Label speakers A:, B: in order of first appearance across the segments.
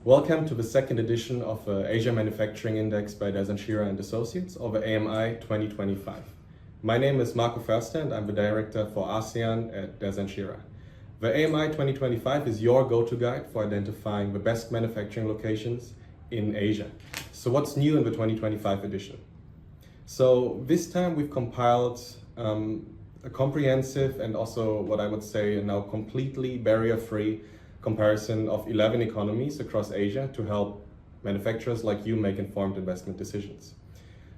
A: Welcome to the second edition of the Asia Manufacturing Index by Dezan Shira Associates, or the AMI 2025. My name is Marco Förster and I'm the Director for ASEAN at Dezan Shira. The AMI 2025 is your go-to guide for identifying the best manufacturing locations in Asia. So what's new in the 2025 edition? So this time we've compiled a comprehensive and also what I would say now completely barrier-free comparison of 11 economies across Asia to help manufacturers like you make informed investment decisions.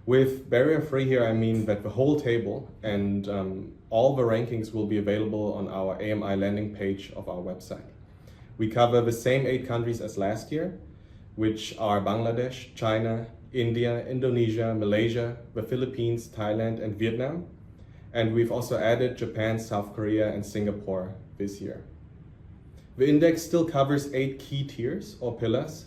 A: With barrier-free here, I mean that the whole table and all the rankings will be available on our AMI landing page of our website. We cover the same 8 countries as last year, which are Bangladesh, China, India, Indonesia, Malaysia, the Philippines, Thailand, and Vietnam. And we've also added Japan, South Korea, and Singapore this year. The index still covers 8 key tiers or pillars,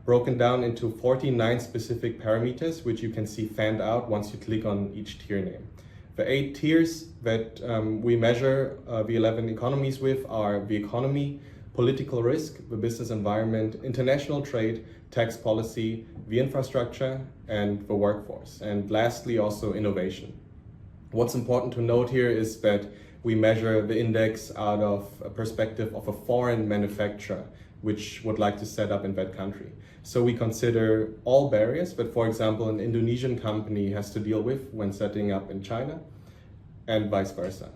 A: broken down into 49 specific parameters, which you can see fanned out once you click on each tier name. The 8 tiers that we measure the 11 economies with are the economy, political risk, the business environment, international trade, tax policy, the infrastructure, and the workforce. And lastly, also innovation. What's important to note here is that we measure the index out of a perspective of a foreign manufacturer which would like to set up in that country. So we consider all barriers that, for example, an Indonesian company has to deal with when setting up in China and vice versa.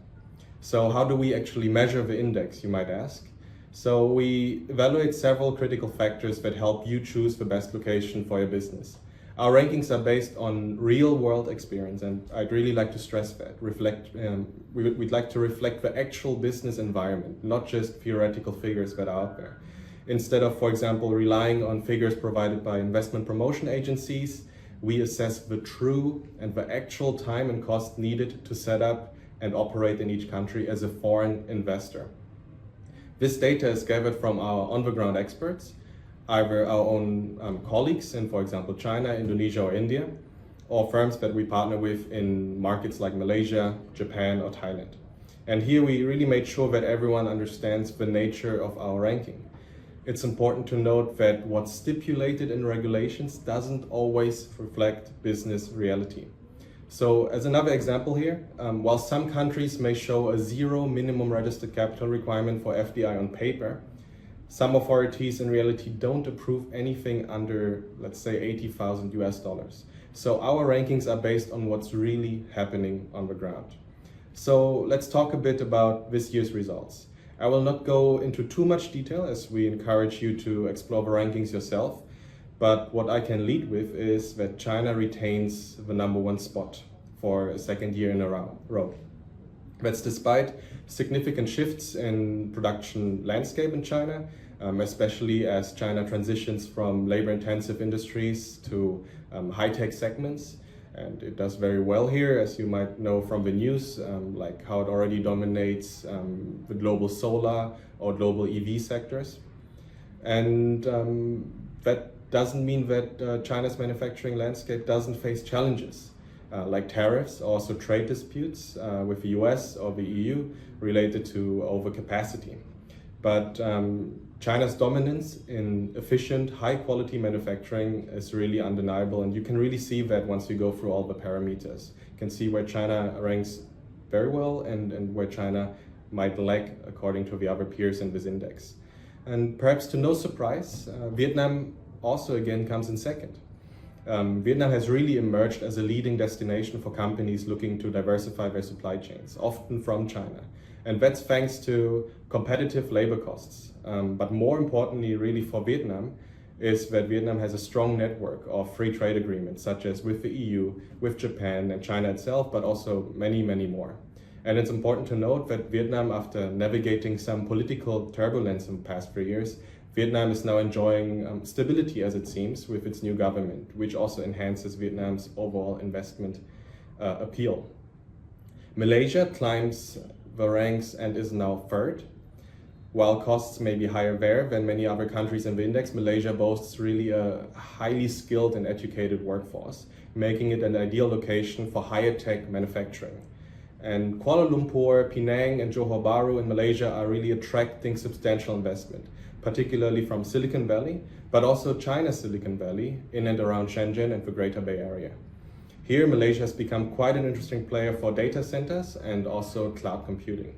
A: So how do we actually measure the index, you might ask? So we evaluate several critical factors that help you choose the best location for your business. Our rankings are based on real-world experience, and I'd really like to stress that. We'd like to reflect the actual business environment, not just theoretical figures that are out there. Instead of, for example, relying on figures provided by investment promotion agencies, we assess the true and the actual time and cost needed to set up and operate in each country as a foreign investor. This data is gathered from our on-the-ground experts, either our own colleagues in, for example, China, Indonesia, or India, or firms that we partner with in markets like Malaysia, Japan, or Thailand. And here we really made sure that everyone understands the nature of our ranking. It's important to note that what's stipulated in regulations doesn't always reflect business reality. So as another example here, while some countries may show a 0 minimum registered capital requirement for FDI on paper, some authorities in reality don't approve anything under, let's say, $80,000 US. So our rankings are based on what's really happening on the ground. So let's talk a bit about this year's results. I will not go into too much detail as we encourage you to explore the rankings yourself, but what I can lead with is that China retains the #1 spot for a second year in a row. That's despite significant shifts in production landscape in China, especially as China transitions from labor-intensive industries to high-tech segments. And it does very well here, as you might know from the news, like how it already dominates the global solar or global EV sectors. And that doesn't mean that China's manufacturing landscape doesn't face challenges, like tariffs, also trade disputes with the US or the EU related to overcapacity. But China's dominance in efficient, high-quality manufacturing is really undeniable, and you can really see that once you go through all the parameters. You can see where China ranks very well and where China might lag according to the other peers in this index. And perhaps to no surprise, Vietnam also again comes in second. Vietnam has really emerged as a leading destination for companies looking to diversify their supply chains, often from China. And that's thanks to competitive labor costs. But more importantly, really for Vietnam, is that Vietnam has a strong network of free trade agreements, such as with the EU, with Japan and China itself, but also many, many more. And it's important to note that Vietnam, after navigating some political turbulence in the past 3 years, Vietnam is now enjoying stability, as it seems, with its new government, which also enhances Vietnam's overall investment appeal. Malaysia climbs the ranks and is now third. While costs may be higher there than many other countries in the index, Malaysia boasts really a highly skilled and educated workforce, making it an ideal location for higher tech manufacturing. And Kuala Lumpur, Penang, and Johor Bahru in Malaysia are really attracting substantial investment, particularly from Silicon Valley, but also China's Silicon Valley in and around Shenzhen and the Greater Bay Area. Here, Malaysia has become quite an interesting player for data centers and also cloud computing.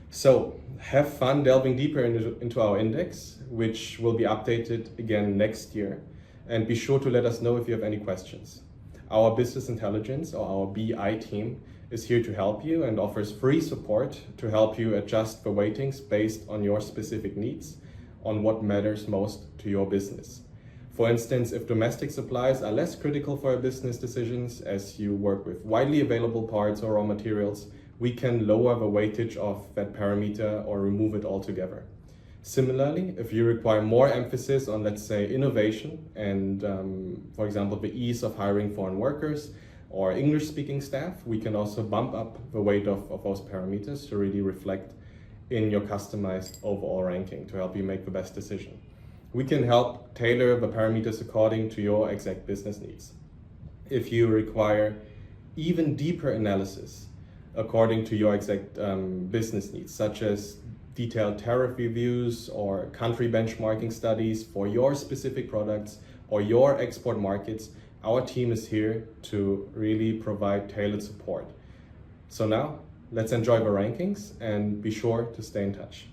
A: So have fun delving deeper into our index, which will be updated again next year. And be sure to let us know if you have any questions. Our business intelligence, or our BI team, is here to help you and offers free support to help you adjust the weightings based on your specific needs, on what matters most to your business. For instance, if domestic supplies are less critical for your business decisions as you work with widely available parts or raw materials, we can lower the weightage of that parameter or remove it altogether. Similarly, if you require more emphasis on, let's say, innovation and, for example, the ease of hiring foreign workers or English-speaking staff, we can also bump up the weight of those parameters to really reflect in your customized overall ranking to help you make the best decision. We can help tailor the parameters according to your exact business needs. If you require even deeper analysis according to your exact business needs, such as detailed tariff reviews or country benchmarking studies for your specific products or your export markets, our team is here to really provide tailored support. So now, let's enjoy the rankings and be sure to stay in touch.